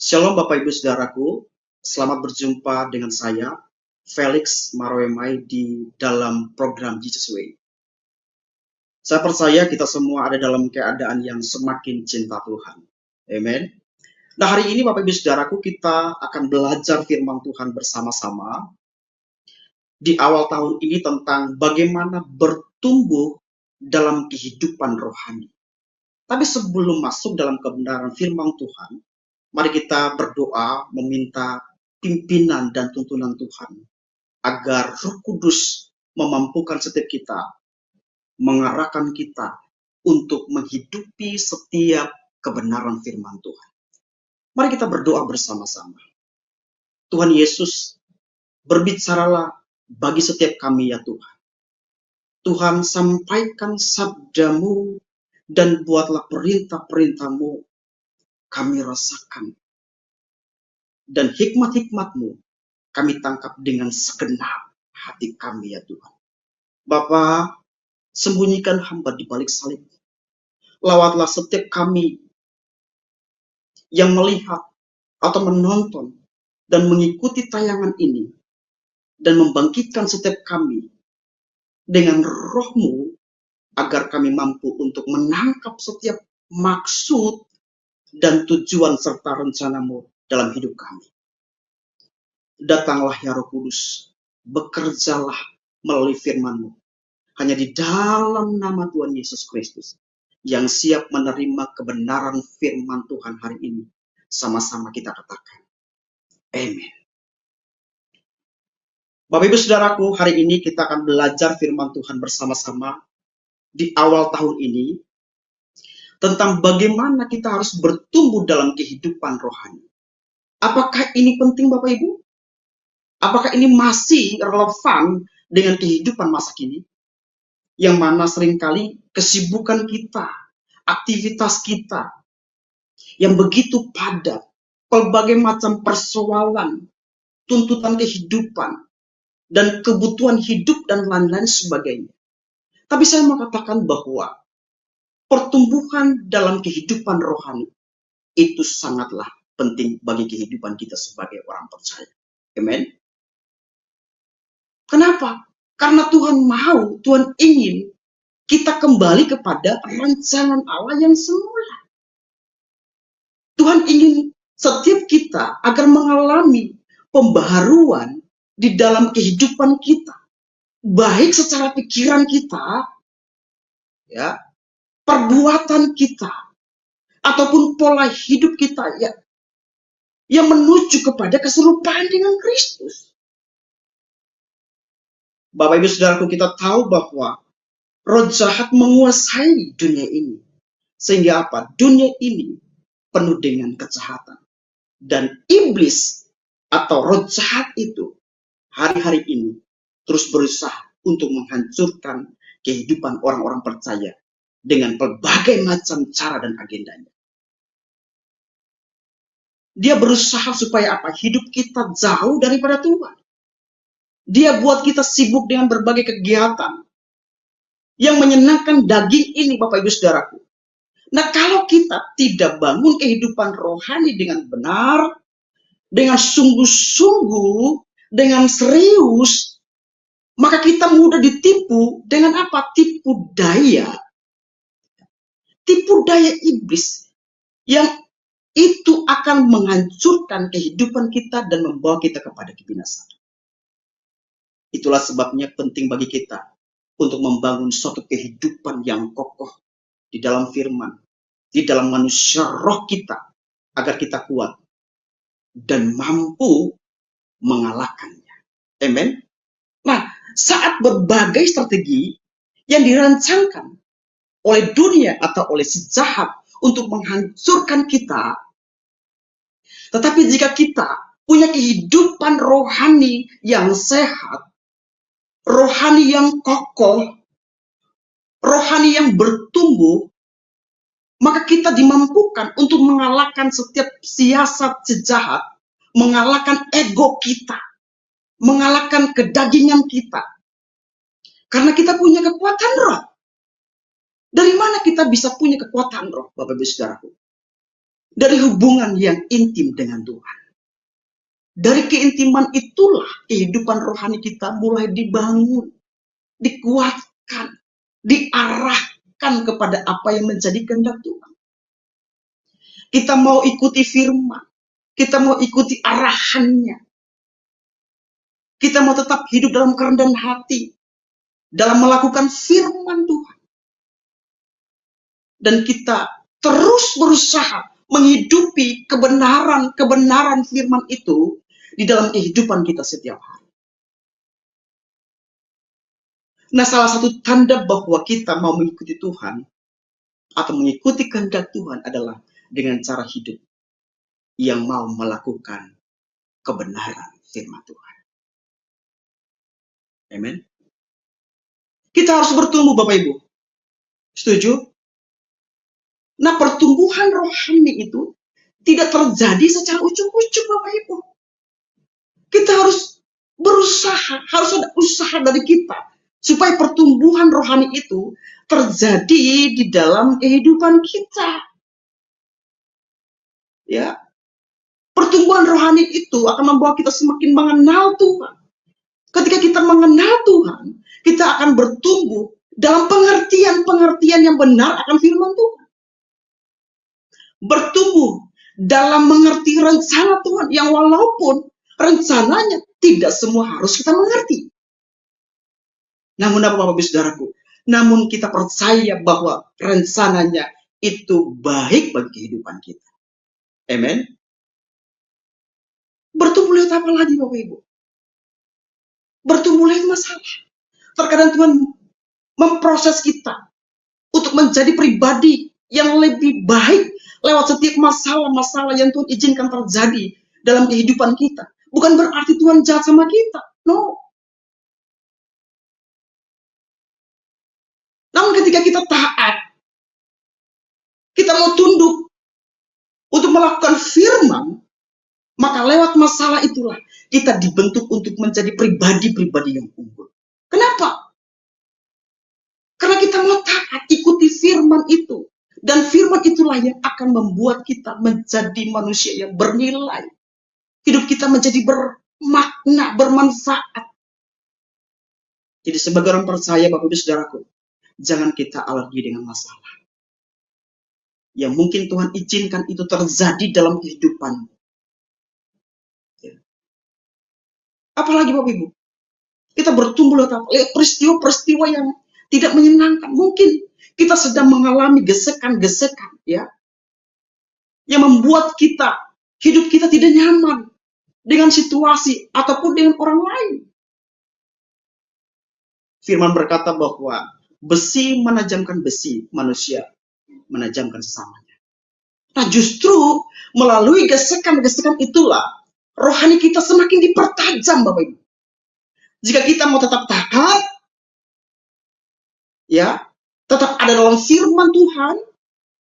Shalom Bapak Ibu Saudaraku, selamat berjumpa dengan saya, Felix Maroemai di dalam program Jesus Way. Saya percaya kita semua ada dalam keadaan yang semakin cinta Tuhan. Amen. Nah, hari ini Bapak Ibu Saudaraku, kita akan belajar firman Tuhan bersama-sama di awal tahun ini tentang bagaimana bertumbuh dalam kehidupan rohani. Tapi sebelum masuk dalam kebenaran firman Tuhan, mari kita berdoa meminta pimpinan dan tuntunan Tuhan agar Roh Kudus memampukan setiap kita, mengarahkan kita untuk menghidupi setiap kebenaran firman Tuhan. Mari kita berdoa bersama-sama. Tuhan Yesus, berbicaralah bagi setiap kami ya Tuhan. Tuhan, sampaikan sabdamu dan buatlah perintah-perintahmu kami rasakan. Dan hikmat-hikmatmu kami tangkap dengan segenap hati kami ya Tuhan. Bapa, sembunyikan hamba di balik salib. Lawatlah setiap kami yang melihat atau menonton dan mengikuti tayangan ini. Dan membangkitkan setiap kami dengan roh-Mu agar kami mampu untuk menangkap setiap maksud dan tujuan serta rencana-Mu dalam hidup kami. Datanglah ya Roh Kudus, bekerjalah melalui firman-Mu. Hanya di dalam nama Tuhan Yesus Kristus yang siap menerima kebenaran firman Tuhan hari ini. Sama-sama kita katakan. Amin. Bapak Ibu Saudaraku, hari ini kita akan belajar firman Tuhan bersama-sama di awal tahun ini tentang bagaimana kita harus bertumbuh dalam kehidupan rohani. Apakah ini penting Bapak Ibu? Apakah ini masih relevan dengan kehidupan masa kini? Yang mana seringkali kesibukan kita, aktivitas kita yang begitu padat, pelbagai macam persoalan, tuntutan kehidupan, dan kebutuhan hidup dan lain-lain sebagainya. Tapi saya mau katakan bahwa pertumbuhan dalam kehidupan rohani itu sangatlah penting bagi kehidupan kita sebagai orang percaya. Amen. Kenapa? Karena Tuhan mau, Tuhan ingin kita kembali kepada rancangan Allah yang semula. Tuhan ingin setiap kita agar mengalami pembaharuan di dalam kehidupan kita. Baik secara pikiran kita, ya, perbuatan kita, ataupun pola hidup kita ya, yang menuju kepada keserupaan dengan Kristus. Bapak Ibu Saudaraku, kita tahu bahwa roh jahat menguasai dunia ini. Sehingga apa? Dunia ini penuh dengan kejahatan. Dan iblis atau roh jahat itu hari-hari ini terus berusaha untuk menghancurkan kehidupan orang-orang percaya dengan berbagai macam cara dan agendanya. Dia berusaha supaya apa? Hidup kita jauh daripada Tuhan. Dia buat kita sibuk dengan berbagai kegiatan yang menyenangkan daging ini, Bapak Ibu Saudaraku. Nah, kalau kita tidak bangun kehidupan rohani dengan benar, dengan sungguh-sungguh, dengan serius, maka kita mudah ditipu dengan apa? Tipu daya iblis yang itu akan menghancurkan kehidupan kita dan membawa kita kepada kebinasaan. Itulah sebabnya penting bagi kita untuk membangun suatu kehidupan yang kokoh di dalam firman, di dalam manusia roh kita, agar kita kuat dan mampu mengalahkannya. Amen. Nah, saat berbagai strategi yang dirancangkan oleh dunia atau oleh si jahat untuk menghancurkan kita, tetapi jika kita punya kehidupan rohani yang sehat, rohani yang kokoh, rohani yang bertumbuh, maka kita dimampukan untuk mengalahkan setiap siasat sejahat, mengalahkan ego kita, mengalahkan kedagingan kita. Karena kita punya kekuatan roh. Dari mana kita bisa punya kekuatan roh, Bapak Ibu Saudaraku? dari hubungan yang intim dengan Tuhan. Dari keintiman itulah kehidupan rohani kita mulai dibangun, dikuatkan, diarahkan kepada apa yang menjadi kehendak Tuhan. Kita mau ikuti firman, kita mau ikuti arahannya, kita mau tetap hidup dalam kerendahan hati, dalam melakukan firman Tuhan. Dan kita terus berusaha menghidupi kebenaran firman itu di dalam kehidupan kita setiap hari. Nah, salah satu tanda bahwa kita mau mengikuti Tuhan atau mengikuti kehendak Tuhan adalah dengan cara hidup yang mau melakukan kebenaran firman Tuhan. Amin. Kita harus bertumbuh, Bapak Ibu. Setuju? Nah, pertumbuhan rohani itu tidak terjadi secara ujuk-ujuk, Bapak Ibu. Kita harus berusaha, harus ada usaha dari kita supaya pertumbuhan rohani itu terjadi di dalam kehidupan kita. Ya. Pertumbuhan rohani itu akan membawa kita semakin mengenal Tuhan. Ketika kita mengenal Tuhan, kita akan bertumbuh dalam pengertian yang benar akan firman Tuhan. Bertumbuh dalam mengerti rencana Tuhan yang walaupun rencananya tidak semua harus kita mengerti. Namun apa Bapak Ibu Saudaraku? Namun kita percaya bahwa rencananya itu baik bagi kehidupan kita. Amen. Bertumbuh lewat apa lagi Bapak Ibu? Bertumbuh lewat masalah. Terkadang Tuhan memproses kita untuk menjadi pribadi yang lebih baik lewat setiap masalah-masalah yang Tuhan izinkan terjadi dalam kehidupan kita. Bukan berarti Tuhan jahat sama kita. No. Namun ketika kita taat, kita mau tunduk untuk melakukan firman, maka lewat masalah itulah kita dibentuk untuk menjadi pribadi-pribadi yang unggul. Kenapa? Karena kita mau taat, ikuti firman itu. Dan firman itulah yang akan membuat kita menjadi manusia yang bernilai. Hidup kita menjadi bermakna, bermanfaat. Jadi sebagai orang percaya, Bapak Ibu Saudaraku, jangan kita alergi dengan masalah. Yang mungkin Tuhan izinkan itu terjadi dalam kehidupan. Apalagi Bapak Ibu, kita bertumbuh lewat peristiwa-peristiwa yang tidak menyenangkan. Mungkin kita sedang mengalami gesekan-gesekan, ya, yang membuat hidup kita tidak nyaman dengan situasi ataupun dengan orang lain. Firman berkata bahwa besi menajamkan besi, manusia menajamkan sesamanya. Nah, justru melalui gesekan-gesekan itulah rohani kita semakin dipertajam, Bapak Ibu. Jika kita mau tetap taat, ya, tetap ada dalam firman Tuhan,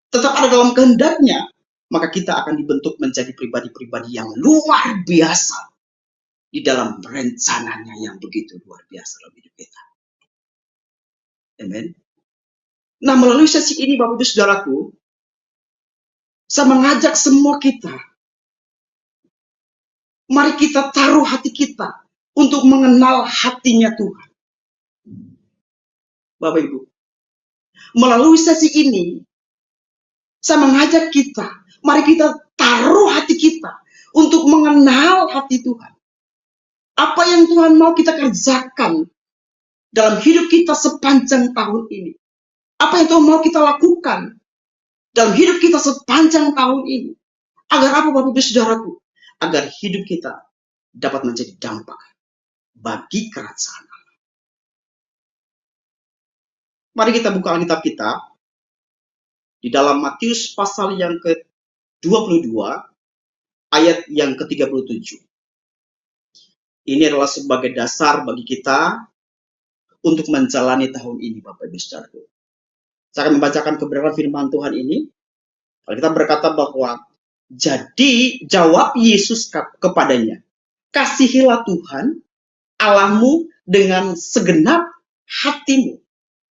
tetap ada dalam kehendaknya, maka kita akan dibentuk menjadi pribadi-pribadi yang luar biasa di dalam rencananya yang begitu luar biasa dalam hidup kita. Amen. Nah, melalui sesi ini Bapak Ibu Saudaraku, saya mengajak semua kita, mari kita taruh hati kita untuk mengenal hatinya Tuhan. Bapak Ibu, melalui sesi ini, saya mengajak kita, mari kita taruh hati kita untuk mengenal hati Tuhan. Apa yang Tuhan mau kita kerjakan dalam hidup kita sepanjang tahun ini. Apa yang Tuhan mau kita lakukan dalam hidup kita sepanjang tahun ini. Agar apa Bapak Ibu Saudaraku? Agar hidup kita dapat menjadi dampak bagi kerajaan Allah. Mari kita buka Alkitab kita di dalam Matius pasal yang ke-22 ayat yang ke-37. Ini adalah sebagai dasar bagi kita untuk menjalani tahun ini, Bapak Ibu Saudaraku. Saya akan membacakan kebenaran firman Tuhan ini. Kita berkata bahwa, jadi jawab Yesus kepadanya, kasihilah Tuhan Allahmu dengan segenap hatimu,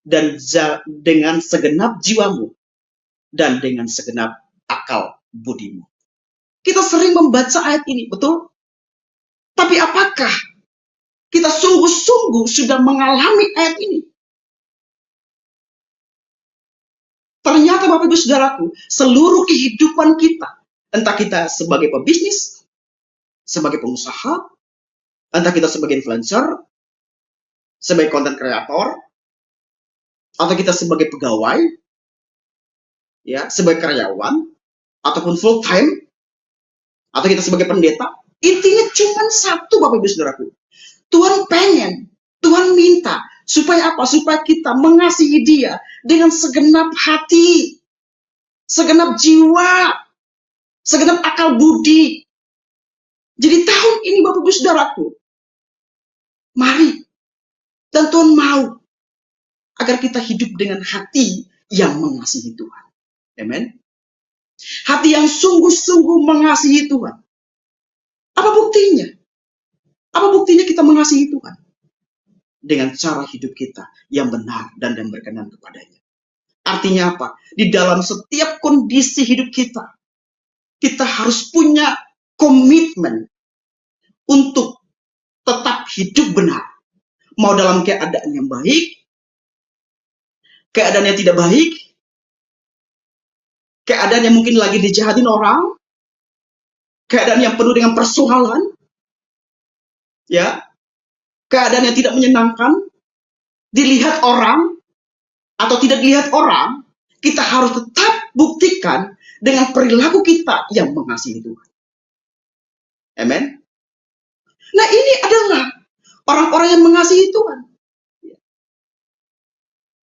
dan dengan segenap jiwamu, dan dengan segenap akal budimu. Kita sering membaca ayat ini, betul? Tapi apakah kita sungguh-sungguh sudah mengalami ayat ini? Ternyata Bapak Ibu Saudaraku, seluruh kehidupan kita, entah kita sebagai pebisnis, sebagai pengusaha, entah kita sebagai influencer, sebagai content creator, atau kita sebagai pegawai, ya, sebagai karyawan, ataupun full time, atau kita sebagai pendeta, intinya cuma satu Bapak Ibu Saudaraku. Tuhan pengen, Tuhan minta, supaya apa? Supaya kita mengasihi Dia dengan segenap hati, segenap jiwa, segenap akal budi. Jadi tahun ini Bapak Ibu Saudaraku, mari, dan Tuhan mau agar kita hidup dengan hati yang mengasihi Tuhan. Amen. Hati yang sungguh-sungguh mengasihi Tuhan. Apa buktinya? Apa buktinya kita mengasihi Tuhan? Dengan cara hidup kita yang benar dan berkenan kepadanya. Artinya apa? Di dalam setiap kondisi hidup kita, kita harus punya komitmen untuk tetap hidup benar. Mau dalam keadaan yang baik, keadaan yang tidak baik, keadaan yang mungkin lagi dijahatin orang, keadaan yang penuh dengan persoalan, ya, keadaan yang tidak menyenangkan, dilihat orang atau tidak dilihat orang, kita harus tetap buktikan dengan perilaku kita yang mengasihi Tuhan. Amen. Nah, ini adalah orang-orang yang mengasihi Tuhan.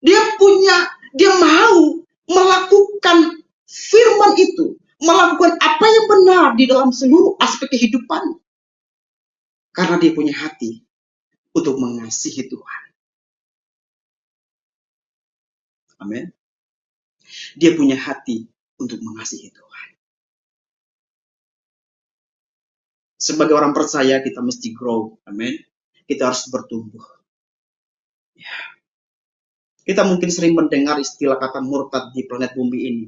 Dia mau melakukan firman itu, melakukan apa yang benar di dalam seluruh aspek kehidupan. Karena dia punya hati untuk mengasihi Tuhan. Amin. Dia punya hati untuk mengasihi Tuhan. Sebagai orang percaya kita mesti grow. Amin. Kita harus bertumbuh. Ya. Kita mungkin sering mendengar istilah kata murtad di planet bumi ini.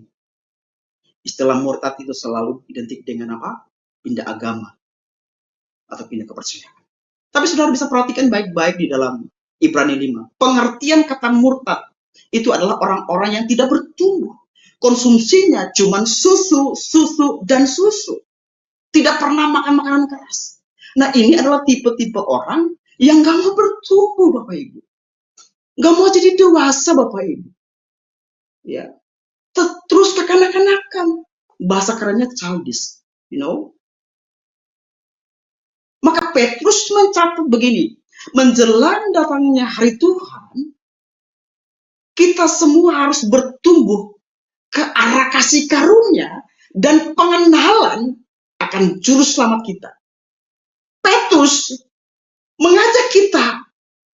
Istilah murtad itu selalu identik dengan apa? Pindah agama. Atau pindah kepercayaan. Tapi saudara bisa perhatikan baik-baik di dalam Ibrani 5. Pengertian kata murtad itu adalah orang-orang yang tidak bertumbuh. Konsumsinya cuma susu, dan susu. Tidak pernah makan makanan keras. Nah, ini adalah tipe-tipe orang yang gak mau bertumbuh, Bapak Ibu. Gak mau jadi dewasa, Bapak Ibu. Ya. Terus kekanak-kanakan. Bahasa kerennya childish. You know. Maka Petrus mencatat begini. Menjelang datangnya hari Tuhan, kita semua harus bertumbuh ke arah kasih karunia dan pengenalan akan juru selamat kita. Petrus mengajak kita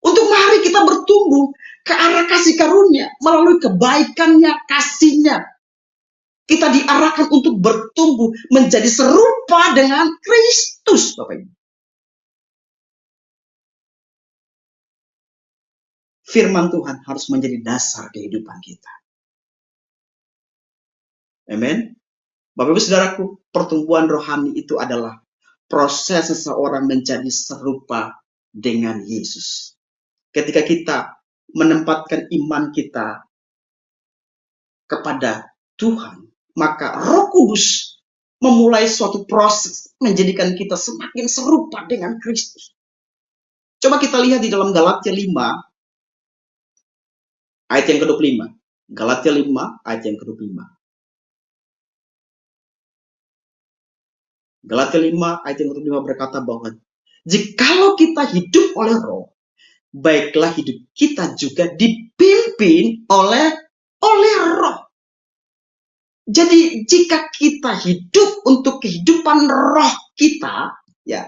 untuk mari kita bertumbuh ke arah kasih karunia melalui kebaikannya, kasihnya. Kita diarahkan untuk bertumbuh menjadi serupa dengan Kristus, Bapak Ibu. Firman Tuhan harus menjadi dasar kehidupan kita. Amin. Bapak Ibu Saudaraku, pertumbuhan rohani itu adalah proses seseorang menjadi serupa dengan Yesus. Ketika kita menempatkan iman kita kepada Tuhan, maka Roh Kudus memulai suatu proses menjadikan kita semakin serupa dengan Kristus. Coba kita lihat di dalam Galatia 5 ayat yang ke-25. Galatia 5 ayat yang ke-25. Galatia 5 ayat yang ke-25 berkata bahwa jikalau kita hidup oleh Roh, baiklah hidup kita juga dipimpin oleh Roh. Jadi jika kita hidup untuk kehidupan roh kita, ya,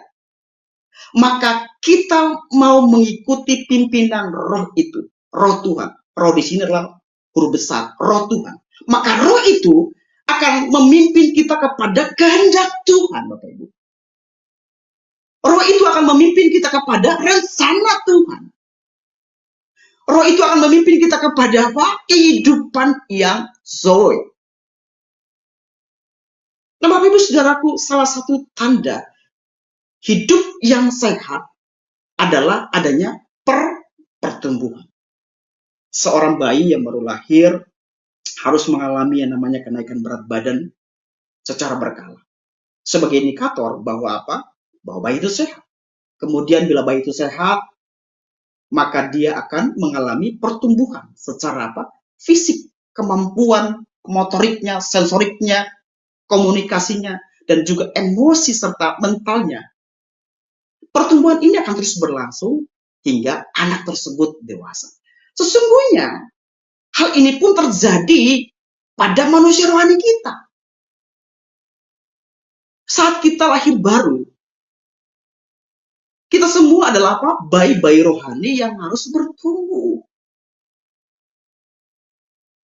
maka kita mau mengikuti pimpinan roh itu, roh Tuhan. Roh di sini adalah huruf besar, roh Tuhan. Maka roh itu akan memimpin kita kepada kehendak Tuhan, Bapak Ibu. Roh itu akan memimpin kita kepada rencana Tuhan. Roh itu akan memimpin kita kepada apa? Kehidupan yang zoe. Nah, Bapak Ibu Saudaraku, salah satu tanda hidup yang sehat adalah adanya pertumbuhan. Seorang bayi yang baru lahir harus mengalami yang namanya kenaikan berat badan secara berkala. Sebagai indikator bahwa apa? Bahwa bayi itu sehat. Kemudian bila bayi itu sehat, maka dia akan mengalami pertumbuhan secara apa? Fisik, kemampuan motoriknya, sensoriknya, komunikasinya, dan juga emosi serta mentalnya. Pertumbuhan ini akan terus berlangsung hingga anak tersebut dewasa. Sesungguhnya, hal ini pun terjadi pada manusia rohani kita. Saat kita lahir baru, kita semua adalah apa? Bayi-bayi rohani yang harus bertumbuh.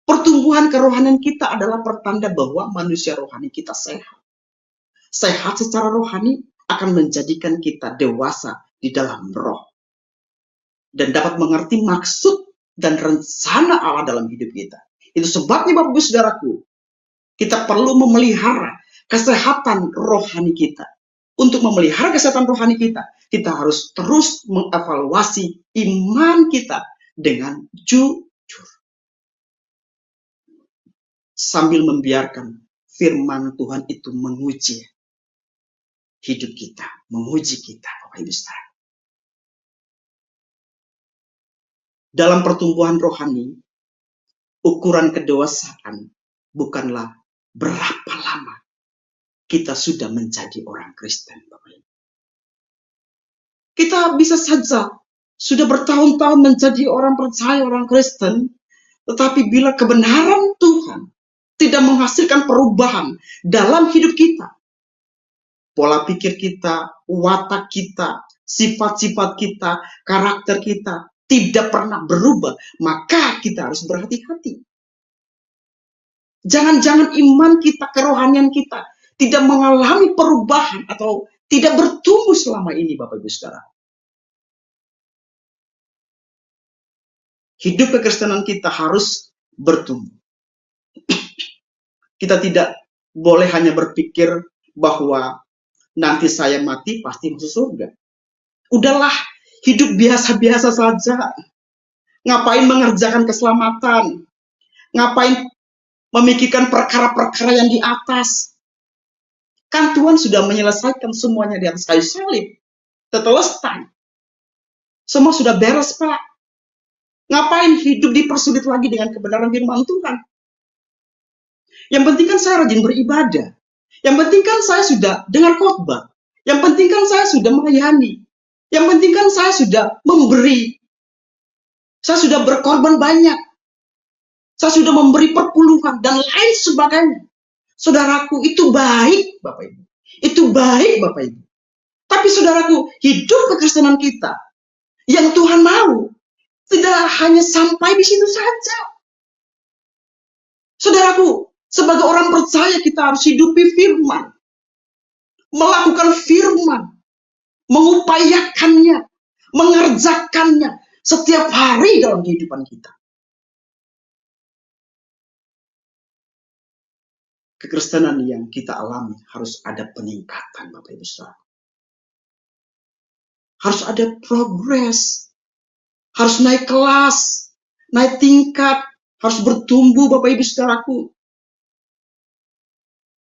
Pertumbuhan kerohanian kita adalah pertanda bahwa manusia rohani kita sehat. Sehat secara rohani akan menjadikan kita dewasa di dalam roh. Dan dapat mengerti maksud dan rencana Allah dalam hidup kita. Itu sebabnya Bapak Ibu Saudaraku, kita perlu memelihara kesehatan rohani kita. Untuk memelihara kesehatan rohani kita, kita harus terus mengevaluasi iman kita dengan jujur. Sambil membiarkan firman Tuhan itu menguji hidup kita, menguji kita, Bapak Ibu Saudara. Dalam pertumbuhan rohani, ukuran kedewasaan bukanlah berapa lama kita sudah menjadi orang Kristen, Bapak Ibu. Kita bisa saja sudah bertahun-tahun menjadi orang percaya, orang Kristen, tetapi bila kebenaran Tuhan tidak menghasilkan perubahan dalam hidup kita, pola pikir kita, watak kita, sifat-sifat kita, karakter kita tidak pernah berubah, maka kita harus berhati-hati. Jangan-jangan iman kita, kerohanian kita tidak mengalami perubahan atau tidak bertumbuh selama ini, Bapak Ibu Saudara. Hidup kekristenan kita harus bertumbuh. Kita tidak boleh hanya berpikir bahwa nanti saya mati pasti masuk surga. Udahlah, hidup biasa-biasa saja. Ngapain mengerjakan keselamatan? Ngapain memikirkan perkara-perkara yang di atas? Kan Tuhan sudah menyelesaikan semuanya di atas kayu salib. Tetelestai. Semua sudah beres, Pak. Ngapain hidup dipersulit lagi dengan kebenaran firman Tuhan? Yang penting kan saya rajin beribadah. Yang penting kan saya sudah dengar khotbah. Yang penting kan saya sudah melayani. Yang penting kan saya sudah memberi. Saya sudah berkorban banyak. Saya sudah memberi perpuluhan dan lain sebagainya. Saudaraku, itu baik, Bapak Ibu. Itu baik, Bapak Ibu. Tapi saudaraku, hidup kekristenan kita yang Tuhan mau tidak hanya sampai di situ saja. Saudaraku, sebagai orang percaya kita harus hidupi firman. Melakukan firman. Mengupayakannya. Mengerjakannya. Setiap hari dalam kehidupan kita. Kekristenan yang kita alami harus ada peningkatan, Bapak Ibu Saudara. Harus ada progres. Harus naik kelas. Naik tingkat. Harus bertumbuh, Bapak Ibu Saudaraku.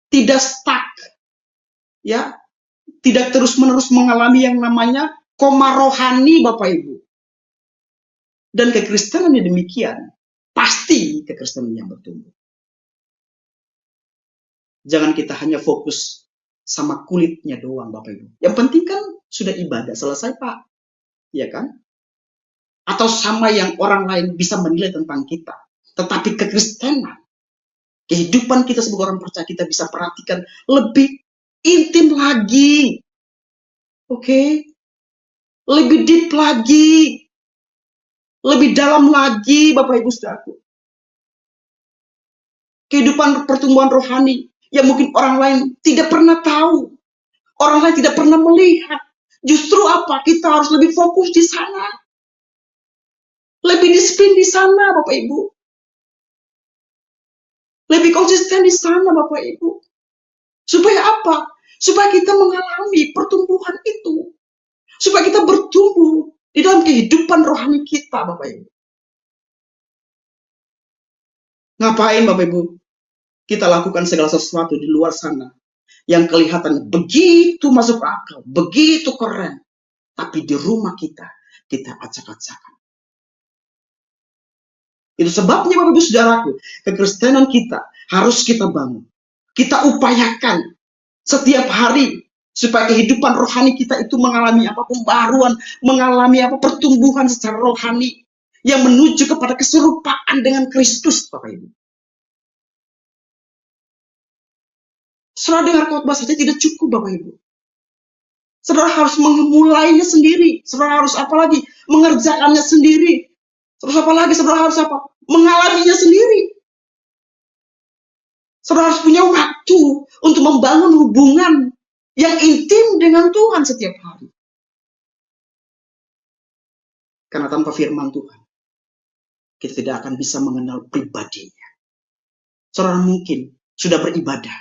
Tidak stuck. Ya, tidak terus-menerus mengalami yang namanya koma rohani, Bapak Ibu. Dan kekristenan yang demikian, pasti kekristenan yang bertumbuh. Jangan kita hanya fokus sama kulitnya doang, Bapak Ibu. Yang penting kan sudah ibadah selesai, Pak. Iya kan? Atau sama yang orang lain bisa menilai tentang kita. Tetapi kekristenan, kehidupan kita sebagai orang percaya, kita bisa perhatikan lebih intim lagi. Oke? Lebih deep lagi. Lebih dalam lagi, Bapak Ibu Saudaraku. Kehidupan pertumbuhan rohani yang mungkin orang lain tidak pernah tahu. Orang lain tidak pernah melihat. Justru apa? Kita harus lebih fokus di sana. Lebih disiplin di sana, Bapak Ibu. Lebih konsisten di sana, Bapak Ibu. Supaya apa? Supaya kita mengalami pertumbuhan itu. Supaya kita bertumbuh di dalam kehidupan rohani kita, Bapak Ibu. Ngapain Bapak Ibu? Kita lakukan segala sesuatu di luar sana yang kelihatan begitu masuk akal, begitu keren. Tapi di rumah kita acak-acakan. Itu sebabnya Bapak Ibu Saudaraku, kekristenan kita harus kita bangun. Kita upayakan setiap hari supaya kehidupan rohani kita itu mengalami apa pembaruan, mengalami apa pertumbuhan secara rohani yang menuju kepada keserupaan dengan Kristus, Bapak Ibu. Saudara dengar khotbah saja tidak cukup, Bapak Ibu. Saudara harus memulainya sendiri. Saudara harus apa lagi? Mengerjakannya sendiri. Terus apa lagi? Saudara harus apa? Mengalaminya sendiri. Saudara harus punya waktu untuk membangun hubungan yang intim dengan Tuhan setiap hari. Karena tanpa firman Tuhan, kita tidak akan bisa mengenal pribadinya. Saudara mungkin sudah beribadah.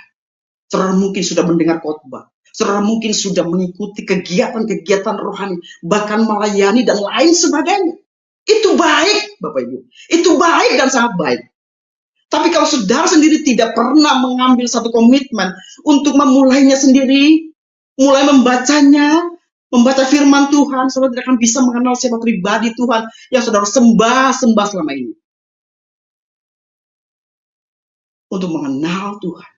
Saudara mungkin sudah mendengar khotbah. Saudara mungkin sudah mengikuti kegiatan-kegiatan rohani, bahkan melayani dan lain sebagainya. Itu baik, Bapak Ibu. Itu baik dan sangat baik. Tapi kalau saudara sendiri tidak pernah mengambil satu komitmen untuk memulainya sendiri, mulai membacanya, membaca firman Tuhan, saudara tidak akan bisa mengenal siapa pribadi Tuhan yang saudara sembah selama ini. Untuk mengenal Tuhan,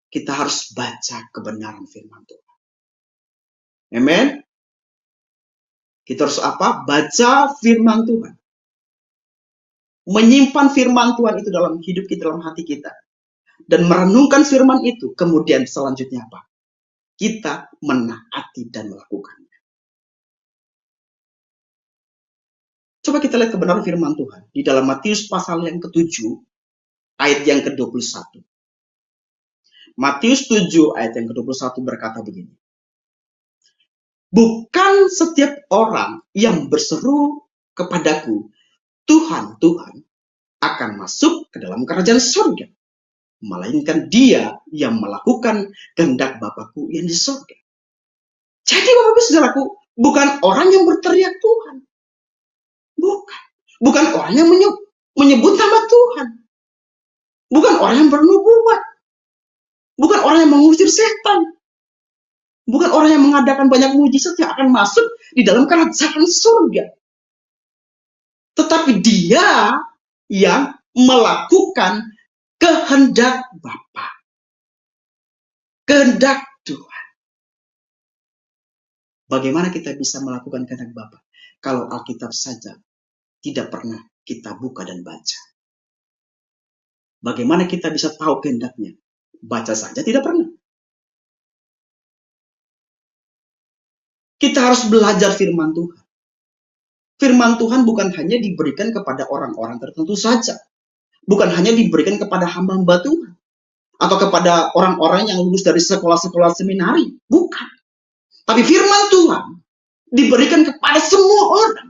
kita harus baca kebenaran firman Tuhan. Amen. Kita harus apa? Baca firman Tuhan. Menyimpan firman Tuhan itu dalam hidup kita, dalam hati kita. Dan merenungkan firman itu. Kemudian selanjutnya apa? Kita menaati dan melakukannya. Coba kita lihat kebenaran firman Tuhan. Di dalam Matius pasal yang ke-7, ayat yang ke-21. Matius 7 ayat yang ke-21 berkata begini. Bukan setiap orang yang berseru kepadaku, Tuhan, Tuhan, akan masuk ke dalam kerajaan surga. Melainkan dia yang melakukan kehendak Bapakku yang di surga. Jadi Bapak Ibu Saudaraku, bukan orang yang berteriak Tuhan. Bukan. Bukan orang yang menyebut nama Tuhan. Bukan orang yang bernubuat. Bukan orang yang mengusir setan. Bukan orang yang mengadakan banyak mujizat yang akan masuk di dalam kerajaan surga. Tetapi dia yang melakukan kehendak Bapa. Kehendak Tuhan. Bagaimana kita bisa melakukan kehendak Bapa kalau Alkitab saja tidak pernah kita buka dan baca? Bagaimana kita bisa tahu kehendaknya? Baca saja tidak pernah. Kita harus belajar firman Tuhan. Firman Tuhan bukan hanya diberikan kepada orang-orang tertentu saja. Bukan hanya diberikan kepada hamba-hamba Tuhan. Atau kepada orang-orang yang lulus dari sekolah-sekolah seminari. Bukan. Tapi firman Tuhan diberikan kepada semua orang.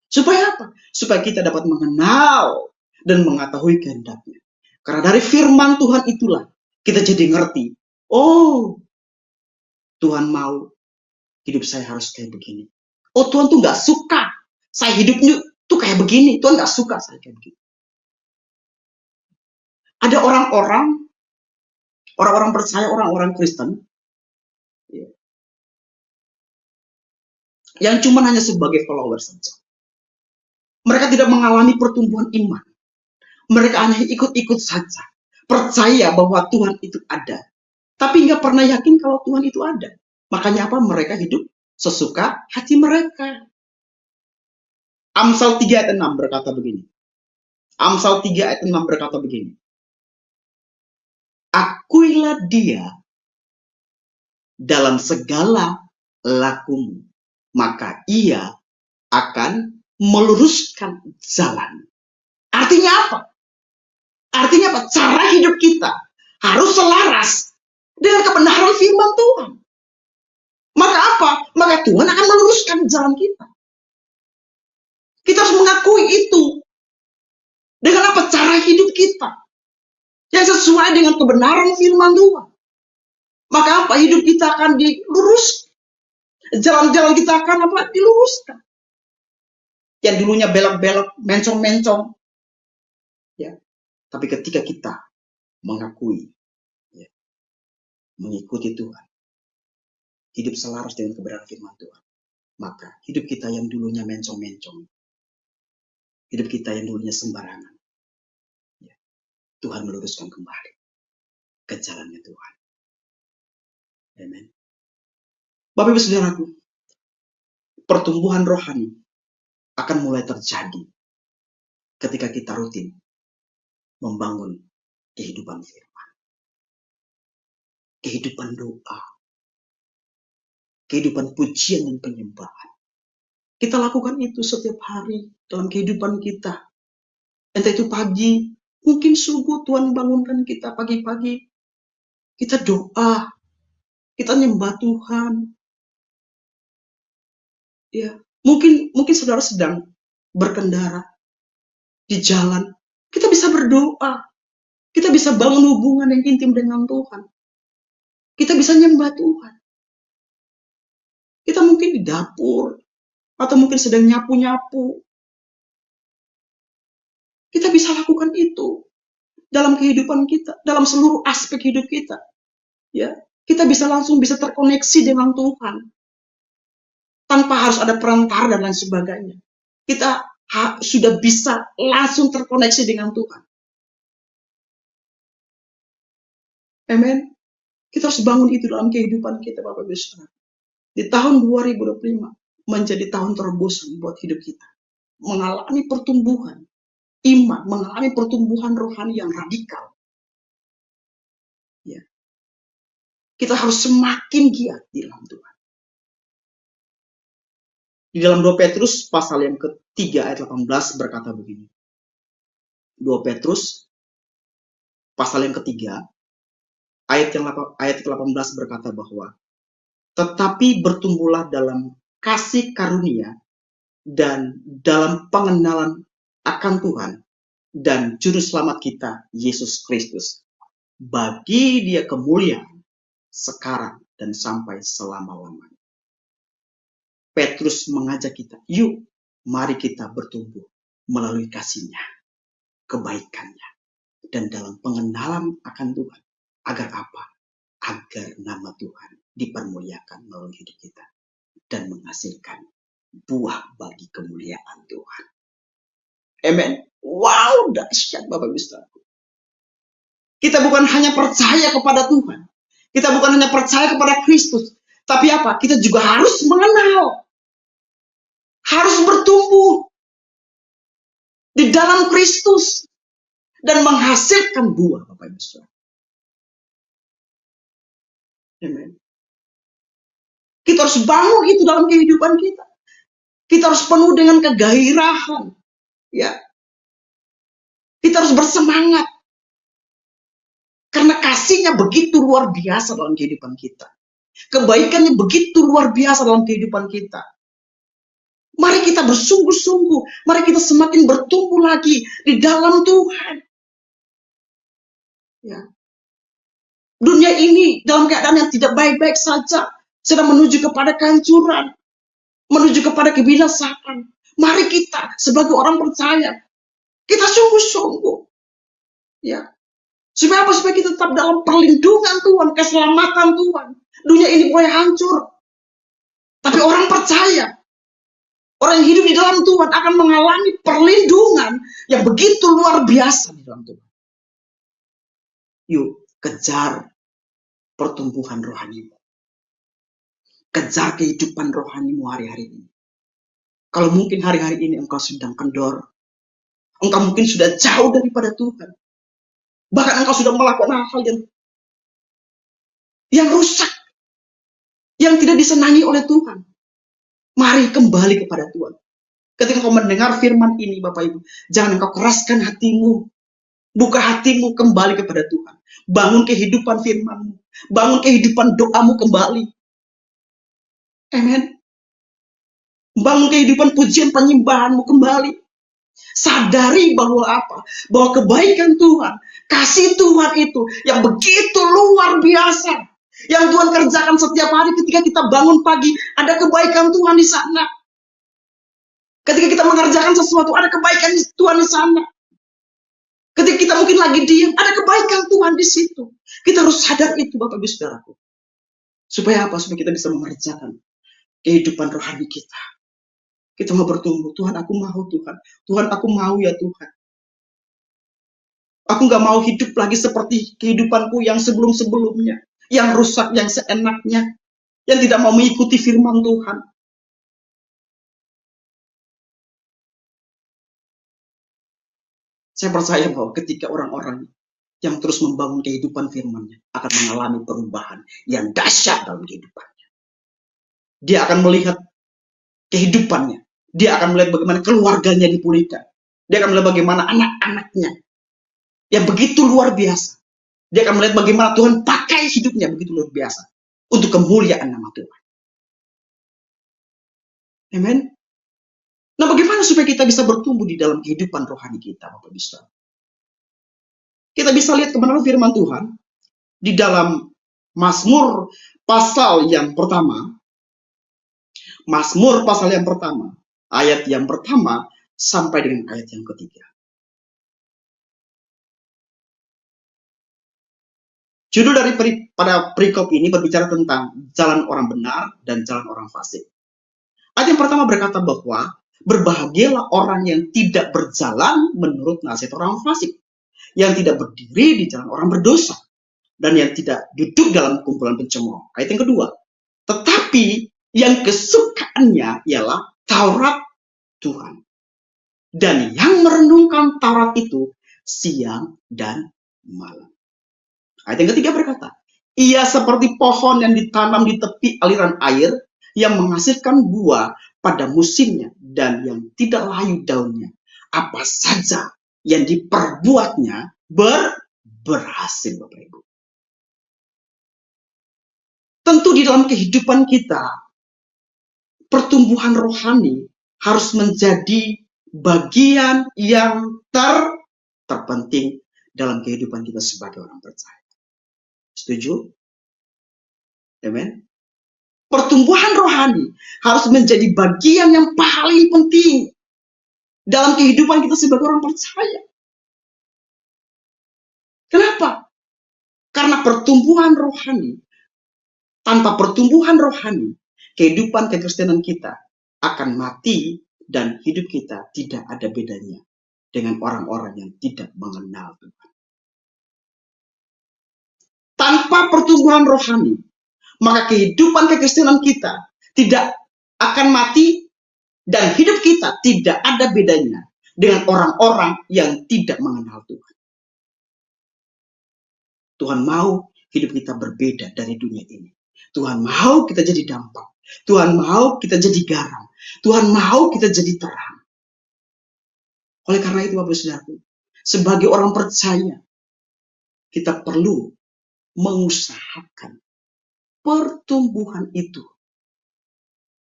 Supaya apa? Supaya kita dapat mengenal dan mengetahui kehendaknya. Karena dari firman Tuhan itulah kita jadi ngerti. Oh, Tuhan mau hidup saya harus kayak begini. Oh, Tuhan tuh gak suka saya hidupnya tuh kayak begini. Tuhan gak suka saya kayak begini. Ada orang-orang percaya, orang-orang Kristen, yang cuma hanya sebagai follower saja. Mereka tidak mengalami pertumbuhan iman. Mereka hanya ikut-ikut saja. Percaya bahwa Tuhan itu ada. Tapi nggak pernah yakin kalau Tuhan itu ada. Makanya apa? Mereka hidup sesuka hati mereka. Amsal 3 ayat 6 berkata begini. Amsal 3 ayat 6 berkata begini. Akuilah dia dalam segala lakumu, maka ia akan meluruskan jalan. Artinya apa? Artinya apa? Cara hidup kita harus selaras dengan kebenaran firman Tuhan. Maka apa? Maka Tuhan akan meluruskan jalan kita. Kita harus mengakui itu. Dengan apa? Cara hidup kita. yang sesuai dengan kebenaran firman Tuhan. Maka apa? Hidup kita akan diluruskan. Jalan-jalan kita akan diluruskan. Yang dulunya belok-belok, mencong-mencong. Ya. Tapi ketika kita mengakui, ya, mengikuti Tuhan, hidup selaras dengan kebenaran firman Tuhan, maka hidup kita yang dulunya mencong-mencong, hidup kita yang dulunya sembarangan, ya, Tuhan meluruskan kembali ke jalannya Tuhan. Amen. Bapak Ibu Saudaraku, pertumbuhan rohani akan mulai terjadi ketika kita rutin membangun kehidupan firman, kehidupan doa, kehidupan pujian dan penyembahan. Kita lakukan itu setiap hari dalam kehidupan kita. Entah itu pagi, mungkin subuh Tuhan bangunkan kita pagi-pagi. Kita doa, kita nyembah Tuhan. Ya, mungkin saudara sedang berkendara di jalan. Kita bisa berdoa. Kita bisa bangun hubungan yang intim dengan Tuhan. Kita bisa nyembah Tuhan. Kita mungkin di dapur, atau mungkin sedang nyapu-nyapu. Kita bisa lakukan itu dalam kehidupan kita, dalam seluruh aspek hidup kita. Ya, kita bisa terkoneksi dengan Tuhan tanpa harus ada perantara dan lain sebagainya. Kita sudah bisa langsung terkoneksi dengan Tuhan. Amen. Kita harus bangun itu dalam kehidupan kita, Bapak Ibu Saudara. Di tahun 2025 menjadi tahun terobosan buat hidup kita. Mengalami pertumbuhan iman, mengalami pertumbuhan rohani yang radikal. Ya. Kita harus semakin giat di dalam Tuhan. Di dalam 2 Petrus pasal yang ketiga ayat 18 berkata begini. 2 Petrus pasal yang ketiga ayat ke-18 berkata bahwa tetapi bertumbuhlah dalam kasih karunia dan dalam pengenalan akan Tuhan dan juru selamat kita Yesus Kristus. Bagi Dia kemuliaan sekarang dan sampai selama-lamanya. Petrus mengajak kita, yuk mari kita bertumbuh melalui kasih-Nya, kebaikan-Nya, dan dalam pengenalan akan Tuhan. Agar apa? Agar nama Tuhan dipermuliakan melalui hidup kita dan menghasilkan buah bagi kemuliaan Tuhan. Amen. Wow, dahsyat Bapak Ibu Saudara. Kita bukan hanya percaya kepada Tuhan. Kita bukan hanya percaya kepada Kristus. Tapi apa? Kita juga harus mengenal. Harus bertumbuh di dalam Kristus. Dan menghasilkan buah Bapak Ibu Saudara. Amen. Kita harus bangun itu dalam kehidupan kita. Kita harus penuh dengan kegairahan. Ya. Kita harus bersemangat. Karena kasih-Nya begitu luar biasa dalam kehidupan kita. Kebaikannya begitu luar biasa dalam kehidupan kita. Mari kita bersungguh-sungguh. Mari kita semakin bertumbuh lagi di dalam Tuhan. Ya. Dunia ini dalam keadaan yang tidak baik-baik saja. Sedang menuju kepada kehancuran. Menuju kepada kebinasaan. Mari kita sebagai orang percaya. Kita sungguh-sungguh. Ya. Supaya apa? Supaya kita tetap dalam perlindungan Tuhan, keselamatan Tuhan. Dunia ini boleh hancur. Tapi orang percaya, orang yang hidup di dalam Tuhan akan mengalami perlindungan yang begitu luar biasa di dalam Tuhan. Yuk, kejar pertumbuhan rohanimu. Kejar kehidupan rohanimu hari-hari ini. Kalau mungkin hari-hari ini engkau sedang kendor, engkau mungkin sudah jauh daripada Tuhan. Bahkan engkau sudah melakukan hal-hal yang rusak, yang tidak disenangi oleh Tuhan. Mari kembali kepada Tuhan. Ketika kau mendengar firman ini, Bapak Ibu, jangan engkau keraskan hatimu. Buka hatimu kembali kepada Tuhan. Bangun kehidupan firman-Mu. Bangun kehidupan doamu kembali. Amen. Bangun kehidupan pujian penyembahanmu kembali. Sadari bahwa apa? Bahwa kebaikan Tuhan, kasih Tuhan itu yang begitu luar biasa. Yang Tuhan kerjakan setiap hari ketika kita bangun pagi, ada kebaikan Tuhan di sana. Ketika kita mengerjakan sesuatu, ada kebaikan Tuhan di sana. Ketika kita mungkin lagi diam, ada kebaikan Tuhan di situ. Kita harus sadar itu, Bapak Ibu Saudaraku. Supaya apa? Supaya kita bisa mengerjakan kehidupan rohani kita. Kita mau bertumbuh. Tuhan, aku mau Tuhan. Tuhan, aku mau ya Tuhan. Aku gak mau hidup lagi seperti kehidupanku yang sebelum-sebelumnya. Yang rusak, yang seenaknya. Yang tidak mau mengikuti firman Tuhan. Saya percaya bahwa ketika orang-orang yang terus membangun kehidupan firman-Nya akan mengalami perubahan yang dahsyat dalam kehidupannya. Dia akan melihat kehidupannya. Dia akan melihat bagaimana keluarganya dipulihkan. Dia akan melihat bagaimana anak-anaknya yang begitu luar biasa. Dia akan melihat bagaimana Tuhan pakai hidupnya begitu luar biasa untuk kemuliaan nama Tuhan. Amen. Nah, bagaimana supaya kita bisa bertumbuh di dalam kehidupan rohani kita, Bapak Ibu Saudara? Kita bisa lihat kebenaran firman Tuhan di dalam Mazmur pasal yang pertama. Mazmur pasal yang pertama, ayat yang pertama sampai dengan ayat yang ketiga. Judul pada perikop ini berbicara tentang jalan orang benar dan jalan orang fasik. Ayat yang pertama berkata bahwa berbahagialah orang yang tidak berjalan menurut nasihat orang fasik, yang tidak berdiri di jalan orang berdosa, dan yang tidak duduk dalam kumpulan pencemooh. Ayat yang kedua, tetapi yang kesukaannya ialah Taurat Tuhan, dan yang merenungkan Taurat itu siang dan malam. Ayat yang ketiga berkata, ia seperti pohon yang ditanam di tepi aliran air, yang menghasilkan buah pada musimnya dan yang tidak layu daunnya. Apa saja yang diperbuatnya berhasil, Bapak Ibu. Tentu di dalam kehidupan kita, pertumbuhan rohani harus menjadi bagian yang terpenting dalam kehidupan kita sebagai orang percaya. Setuju? Amen. Pertumbuhan rohani harus menjadi bagian yang paling penting dalam kehidupan kita sebagai orang percaya. Kenapa? Karena pertumbuhan rohani, tanpa pertumbuhan rohani, kehidupan kekristenan kita akan mati dan hidup kita tidak ada bedanya dengan orang-orang yang tidak mengenal Tuhan. Tanpa pertumbuhan rohani, maka kehidupan kekristenan kita tidak akan mati dan hidup kita tidak ada bedanya dengan orang-orang yang tidak mengenal Tuhan. Tuhan mau hidup kita berbeda dari dunia ini. Tuhan mau kita jadi dampak. Tuhan mau kita jadi garam. Tuhan mau kita jadi terang. Oleh karena itu, Bapak Saudaraku, sebagai orang percaya, kita perlu mengusahakan pertumbuhan itu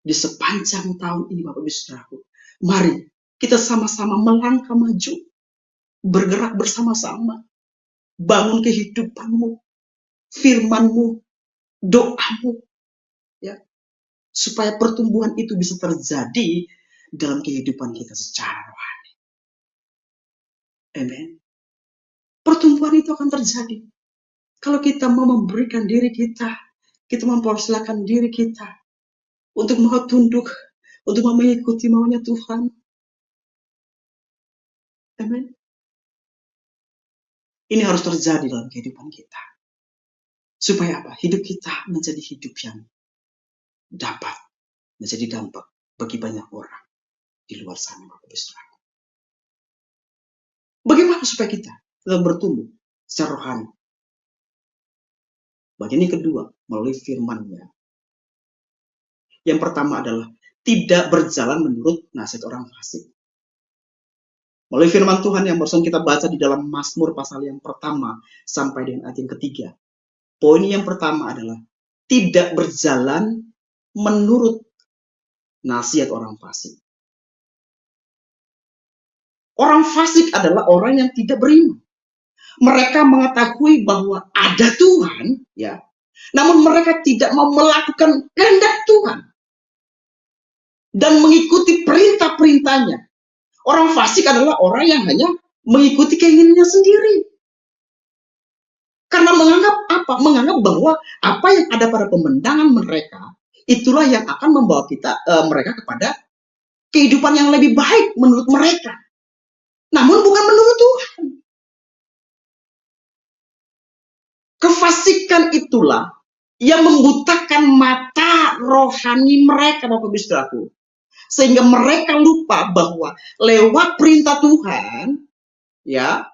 di sepanjang tahun ini, Bapak Ibu Saudaraku. Mari kita sama-sama melangkah maju, bergerak bersama-sama, bangun kehidupanmu, firmanmu, doamu, ya, supaya pertumbuhan itu bisa terjadi dalam kehidupan kita secara rohani. Amen. Pertumbuhan itu akan terjadi kalau kita mau memberikan diri kita mempersilakan diri kita untuk mau tunduk, untuk mau mengikuti maunya Tuhan. Amen. Ini harus terjadi dalam kehidupan kita. Supaya apa? Hidup kita menjadi hidup yang dapat menjadi dampak bagi banyak orang di luar sana, Bapak Ibu Saudara. Bagaimana supaya kita tetap bertumbuh secara rohani? Bagian yang kedua, melalui firman-Nya. Yang pertama adalah tidak berjalan menurut nasihat orang fasik. Melalui firman Tuhan yang barusan kita baca di dalam Mazmur pasal yang pertama sampai dengan ayat yang ketiga. Poin yang pertama adalah tidak berjalan menurut nasihat orang fasik. Orang fasik adalah orang yang tidak beriman. Mereka mengetahui bahwa ada Tuhan, ya, namun mereka tidak mau melakukan kehendak Tuhan dan mengikuti perintah-perintahnya. Orang fasik adalah orang yang hanya mengikuti keinginannya sendiri. Karena menganggap apa? Menganggap bahwa apa yang ada pada pemandangan mereka, itulah yang akan membawa mereka kepada kehidupan yang lebih baik menurut mereka. Namun bukan menurut Tuhan. Kefasikan itulah yang membutakan mata rohani mereka, Bapak Ibu Saudaraku. Sehingga mereka lupa bahwa lewat perintah Tuhan, ya,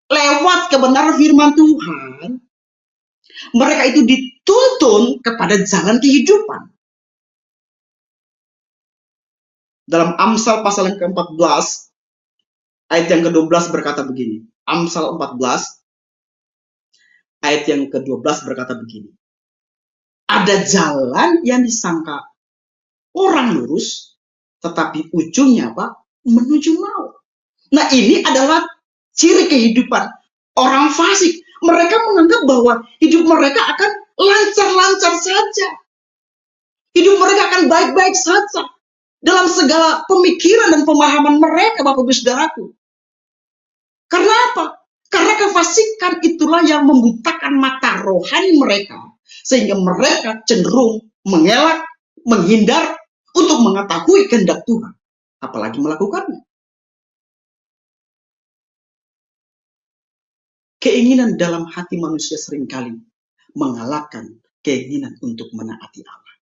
lewat kebenaran firman Tuhan, mereka itu dituntun kepada jalan kehidupan. Dalam Amsal pasal yang ke-14, ayat yang ke-12 berkata begini. Amsal 14, ayat yang ke-12 berkata begini. Ada jalan yang disangka orang lurus, tetapi ujungnya apa? Menuju maut. Nah, ini adalah ciri kehidupan orang fasik. Mereka menganggap bahwa hidup mereka akan lancar-lancar saja. Hidup mereka akan baik-baik saja. Dalam segala pemikiran dan pemahaman mereka, Bapak Ibu Saudaraku. Karena apa? Karena kefasikan itulah yang membutakan mata rohani mereka. Sehingga mereka cenderung mengelak, menghindar untuk mengetahui kehendak Tuhan. Apalagi melakukannya. Keinginan dalam hati manusia seringkali mengalahkan keinginan untuk menaati Allah.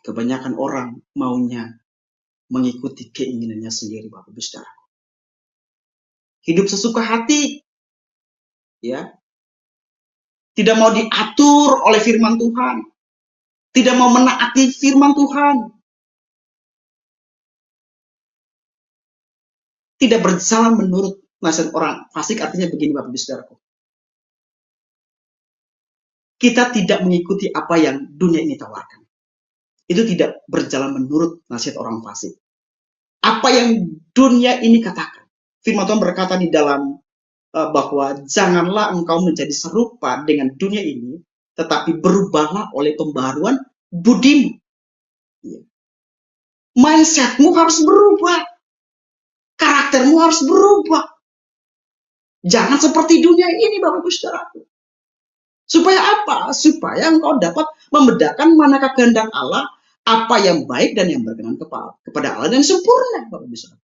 Kebanyakan orang maunya mengikuti keinginannya sendiri, Bapak Ibu Saudara. Hidup sesuka hati, ya, tidak mau diatur oleh firman Tuhan, tidak mau menaati firman Tuhan, tidak berjalan menurut nasihat orang fasik. Artinya begini, Bapak Ibu Saudara. Kita tidak mengikuti apa yang dunia ini tawarkan. Itu tidak berjalan menurut nasihat orang fasik. Apa yang dunia ini katakan. Firman Tuhan berkata di dalam bahwa janganlah engkau menjadi serupa dengan dunia ini, tetapi berubahlah oleh pembaharuan budimu. Mindsetmu harus berubah. Karaktermu harus berubah. Jangan seperti dunia ini, Bapak Ibu Saudaraku. Supaya apa? Supaya engkau dapat membedakan manakah kehendak Allah, apa yang baik dan yang berkenan kepada Allah dan sempurna, Bapak Ibu Saudara.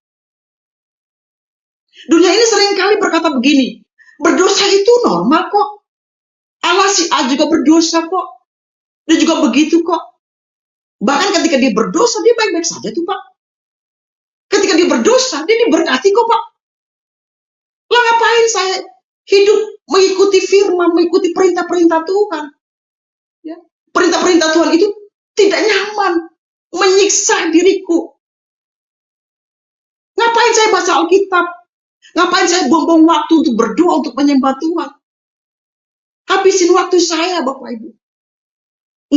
Dunia ini seringkali berkata begini, berdosa itu normal kok. Allah si A juga berdosa kok. Dia juga begitu kok. Bahkan ketika dia berdosa, dia baik-baik saja tuh, Pak. Ketika dia berdosa, dia diberkati kok, Pak. Lah ngapain saya hidup mengikuti firman, mengikuti perintah-perintah Tuhan? Ya. Perintah-perintah Tuhan itu tidak nyaman, menyiksa diriku. Ngapain saya baca Alkitab? Ngapain saya buang-buang waktu untuk berdoa, untuk menyembah Tuhan? Habisin waktu saya, Bapak Ibu.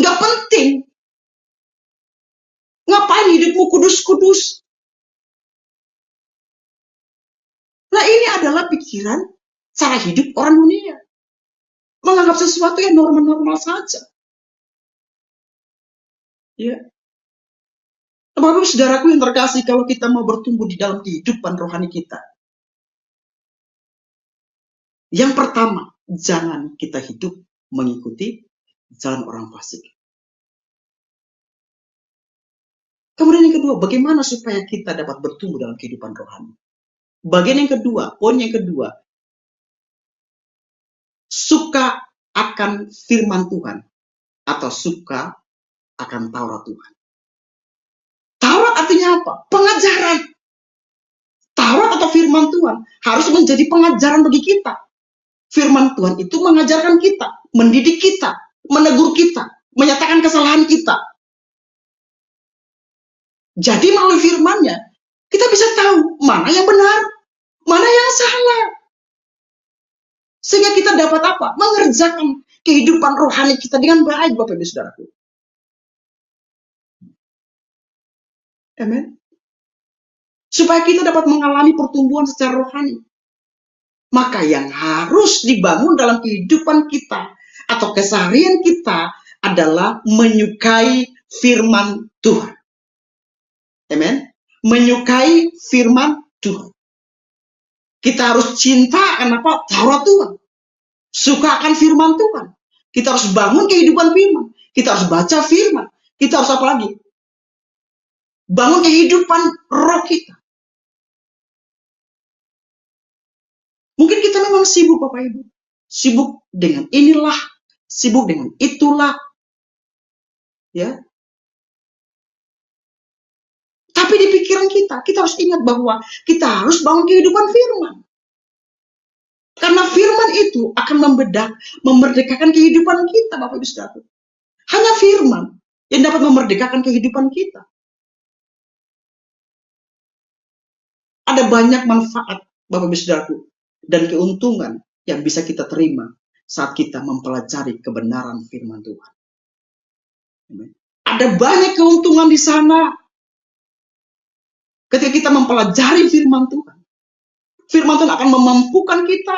Nggak penting. Ngapain hidupmu kudus-kudus? Nah, ini adalah pikiran cara hidup orang dunia. Menganggap sesuatu yang normal-normal saja. Ya. Bapak Ibu Saudaraku yang terkasih, kalau kita mau bertumbuh di dalam kehidupan rohani kita, yang pertama, jangan kita hidup mengikuti jalan orang fasik. Kemudian yang kedua, bagaimana supaya kita dapat bertumbuh dalam kehidupan rohani? Bagian yang kedua, poin yang kedua, suka akan firman Tuhan atau suka akan Taurat Tuhan. Taurat artinya apa? Pengajaran. Taurat atau firman Tuhan harus menjadi pengajaran bagi kita. Firman Tuhan itu mengajarkan kita, mendidik kita, menegur kita, menyatakan kesalahan kita. Jadi melalui firman-Nya, kita bisa tahu mana yang benar, mana yang salah. Sehingga kita dapat apa? Mengerjakan kehidupan rohani kita dengan baik, Bapak Ibu Saudaraku. Amin. supaya kita dapat mengalami pertumbuhan secara rohani. Maka yang harus dibangun dalam kehidupan kita atau keseharian kita adalah menyukai firman Tuhan. Amen. Menyukai firman Tuhan. Kita harus cinta akan apa? Taurat Tuhan. Suka akan firman Tuhan. Kita harus bangun kehidupan firman. Kita harus baca firman. Kita harus apa lagi? Bangun kehidupan roh kita. Mungkin kita memang sibuk Bapak Ibu. Sibuk dengan inilah, sibuk dengan itulah. Ya. Tapi di pikiran kita harus ingat bahwa kita harus bangun kehidupan firman. Karena firman itu akan memerdekakan kehidupan kita, Bapak Ibu Saudara. Hanya firman yang dapat memerdekakan kehidupan kita. Ada banyak manfaat, Bapak Ibu Saudaraku, dan keuntungan yang bisa kita terima saat kita mempelajari kebenaran firman Tuhan. Ada banyak keuntungan di sana ketika kita mempelajari firman Tuhan. Firman Tuhan akan memampukan kita,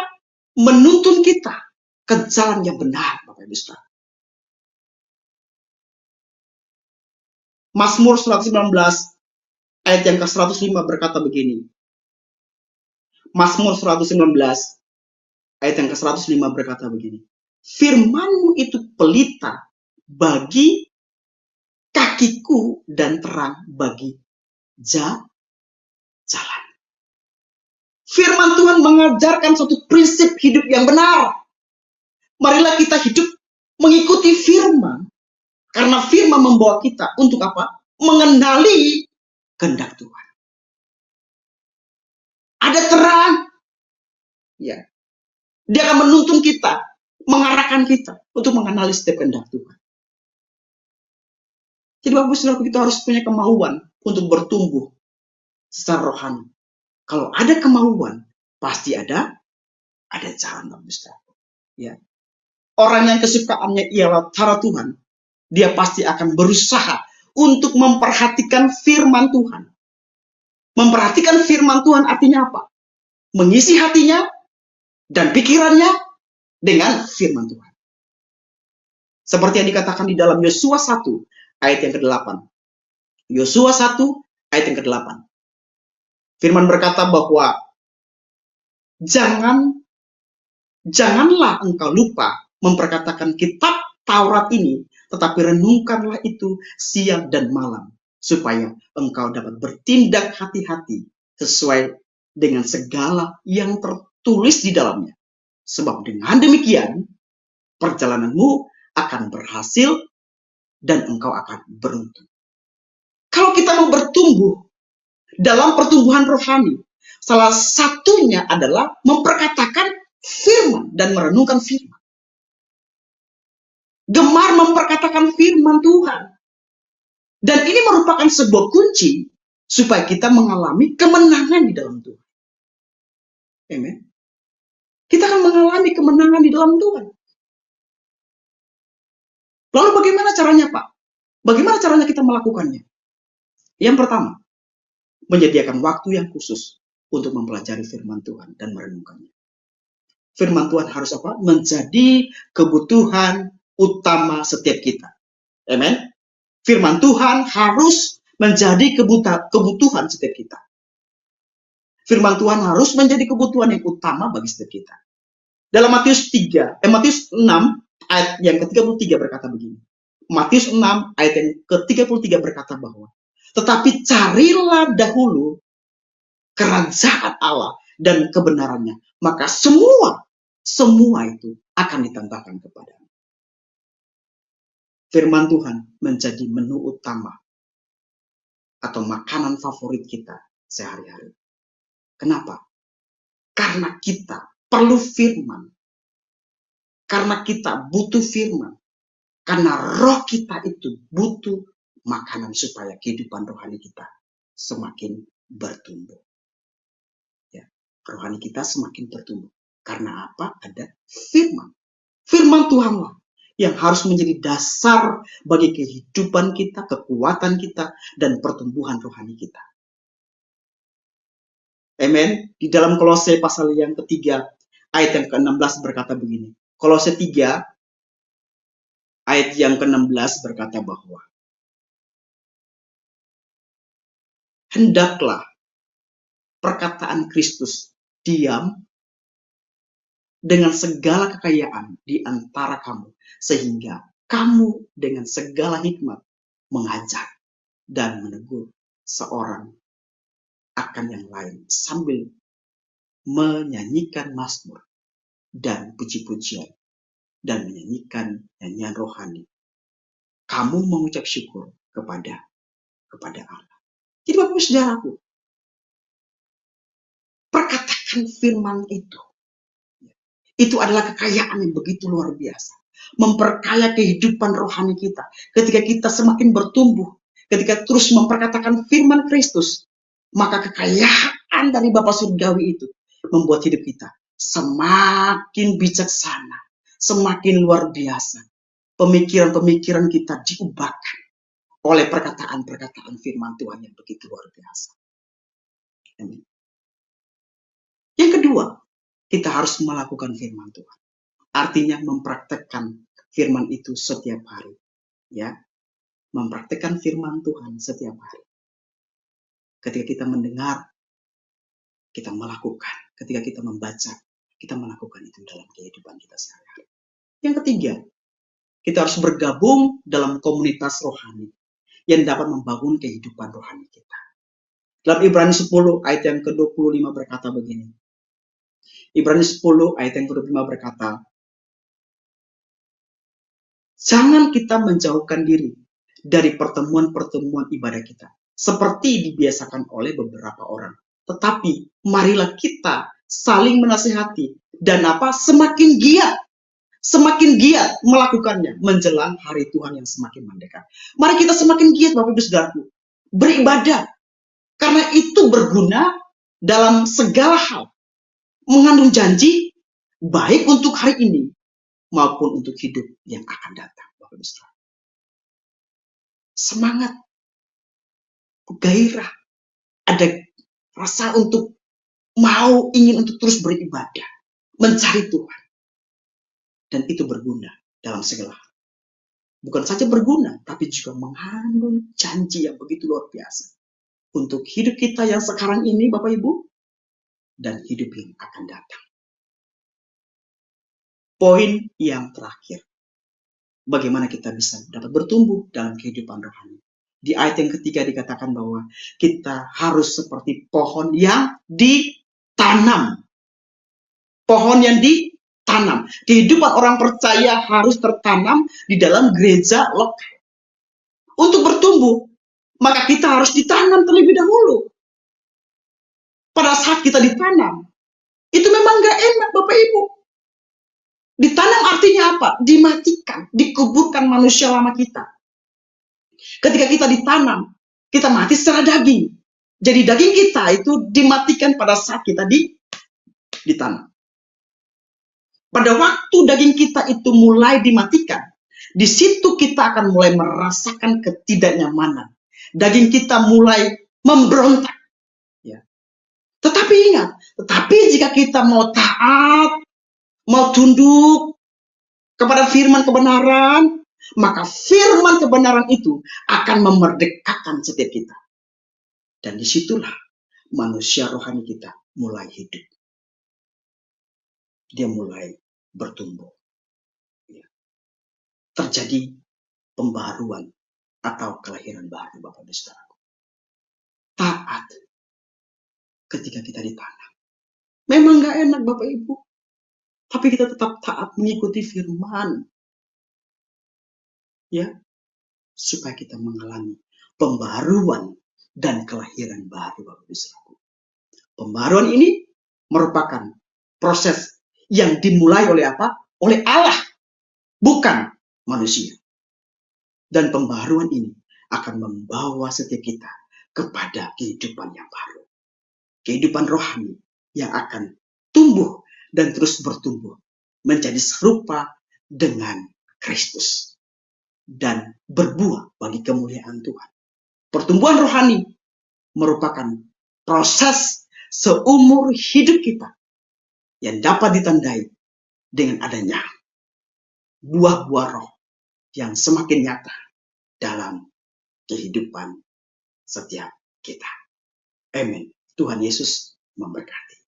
menuntun kita ke jalan yang benar, Bapak Ibu Saudara. Mazmur 119 ayat yang ke-105 berkata begini. Mazmur 119 ayat yang ke-105 berkata begini. Firman-Mu itu pelita bagi kakiku dan terang bagi jalan. Firman Tuhan mengajarkan suatu prinsip hidup yang benar. Marilah kita hidup mengikuti firman. Karena firman membawa kita untuk apa? Mengenali kehendak Tuhan. Ada terang. Ya. Dia akan menuntun kita, mengarahkan kita untuk mengenali setiap kehendak Tuhan. Jadi Bapak Saudara, kita harus punya kemauan untuk bertumbuh secara rohani. Kalau ada kemauan, pasti ada jalan, Bapak Saudara. Ya. Orang yang kesukaannya ialah taurat Tuhan, dia pasti akan berusaha untuk memperhatikan firman Tuhan. Memperhatikan firman Tuhan artinya apa? Mengisi hatinya dan pikirannya dengan firman Tuhan. Seperti yang dikatakan di dalam Yosua 1 ayat yang ke-8. Yosua 1 ayat yang ke-8. Firman berkata bahwa janganlah engkau lupa memperkatakan kitab Taurat ini, tetapi renungkanlah itu siang dan malam, supaya engkau dapat bertindak hati-hati sesuai dengan segala yang tertulis di dalamnya. Sebab dengan demikian, perjalananmu akan berhasil dan engkau akan beruntung. Kalau kita mau bertumbuh dalam pertumbuhan rohani, salah satunya adalah memperkatakan firman dan merenungkan firman. Gemar memperkatakan firman Tuhan. Dan ini merupakan sebuah kunci supaya kita mengalami kemenangan di dalam Tuhan. Amen. Kita akan mengalami kemenangan di dalam Tuhan. Lalu bagaimana caranya, Pak? Bagaimana caranya kita melakukannya? Yang pertama, menyediakan waktu yang khusus untuk mempelajari firman Tuhan dan merenungkannya. Firman Tuhan harus apa? Menjadi kebutuhan utama setiap kita. Amen. Firman Tuhan harus menjadi kebutuhan setiap kita. Firman Tuhan harus menjadi kebutuhan yang utama bagi setiap kita. Dalam Matius 6 ayat yang ke-33 berkata begini. Matius 6 ayat yang ke-33 berkata bahwa tetapi carilah dahulu kerajaan Allah dan kebenarannya, maka semua itu akan ditambahkan kepadamu. Firman Tuhan menjadi menu utama atau makanan favorit kita sehari-hari. Kenapa? Karena kita perlu firman. Karena kita butuh firman. Karena roh kita itu butuh makanan supaya kehidupan rohani kita semakin bertumbuh. Ya, rohani kita semakin bertumbuh. Karena apa? Ada firman. Firman Tuhanlah yang harus menjadi dasar bagi kehidupan kita, kekuatan kita, dan pertumbuhan rohani kita. Amen. Di dalam Kolose pasal yang ketiga, ayat yang ke-16 berkata begini. Kolose 3, ayat yang ke-16 berkata bahwa hendaklah perkataan Kristus diam dengan segala kekayaan di antara kamu, sehingga kamu dengan segala hikmat mengajar dan menegur seorang akan yang lain sambil menyanyikan mazmur dan puji-pujian dan menyanyikan nyanyian rohani. Kamu mengucap syukur kepada Allah. Jadi Bapak Ibu Saudaraku, perkatakan firman itu adalah kekayaan yang begitu luar biasa. Memperkaya kehidupan rohani kita. Ketika kita semakin bertumbuh, ketika terus memperkatakan firman Kristus, maka kekayaan dari Bapa Surgawi itu membuat hidup kita semakin bijaksana, semakin luar biasa. Pemikiran-pemikiran kita diubahkan oleh perkataan-perkataan firman Tuhan yang begitu luar biasa. Amin. Yang kedua, kita harus melakukan firman Tuhan. Artinya mempraktekkan firman itu setiap hari. Ya, mempraktekkan firman Tuhan setiap hari. Ketika kita mendengar, kita melakukan. Ketika kita membaca, kita melakukan itu dalam kehidupan kita sehari-hari. Yang ketiga, kita harus bergabung dalam komunitas rohani yang dapat membangun kehidupan rohani kita. Dalam Ibrani 10 ayat yang ke-25 berkata begini. Ibrani 10 ayat yang ke-25 berkata, jangan kita menjauhkan diri dari pertemuan-pertemuan ibadah kita, seperti dibiasakan oleh beberapa orang. Tetapi marilah kita saling menasihati dan semakin giat melakukannya menjelang hari Tuhan yang semakin mendekat. Mari kita semakin giat Bapak Ibu Saudaraku beribadah, karena itu berguna dalam segala hal, mengandung janji baik untuk hari ini maupun untuk hidup yang akan datang. Bapak Ibu Saudara, semangat, gairah, ada rasa untuk ingin untuk terus beribadah, mencari Tuhan, dan itu berguna dalam segala hal. Bukan saja berguna, tapi juga mengandung janji yang begitu luar biasa untuk hidup kita yang sekarang ini, Bapak Ibu, dan hidup yang akan datang. Poin yang terakhir, bagaimana kita bisa dapat bertumbuh dalam kehidupan rohani. Di ayat yang ketiga dikatakan bahwa kita harus seperti pohon yang ditanam. Pohon yang ditanam. Kehidupan orang percaya harus tertanam di dalam gereja lokal. Untuk bertumbuh, maka kita harus ditanam terlebih dahulu. Pada saat kita ditanam, itu memang gak enak Bapak Ibu. Ditanam artinya apa? Dimatikan, dikuburkan manusia lama kita. Ketika kita ditanam, kita mati secara daging. Jadi daging kita itu dimatikan pada saat kita ditanam. Pada waktu daging kita itu mulai dimatikan, di situ kita akan mulai merasakan ketidaknyamanan. Daging kita mulai memberontak. Ya. Tetapi ingat, jika kita mau taat, mau tunduk kepada firman kebenaran, maka firman kebenaran itu akan memerdekakan setiap kita. Dan disitulah manusia rohani kita mulai hidup. Dia mulai bertumbuh. Ya. Terjadi pembaharuan atau kelahiran baru, Bapak Ibu Saudara. Taat ketika kita ditanam. Memang gak enak Bapak Ibu, tapi kita tetap taat mengikuti firman. Ya, supaya kita mengalami pembaharuan dan kelahiran baru, Bapak Ibu Saudara. Pembaharuan ini merupakan proses yang dimulai oleh apa? Oleh Allah, bukan manusia. Dan pembaharuan ini akan membawa setiap kita kepada kehidupan yang baru. Kehidupan rohani yang akan tumbuh dan terus bertumbuh menjadi serupa dengan Kristus dan berbuah bagi kemuliaan Tuhan. Pertumbuhan rohani merupakan proses seumur hidup kita yang dapat ditandai dengan adanya buah-buah roh yang semakin nyata dalam kehidupan setiap kita. Amin. Tuhan Yesus memberkati.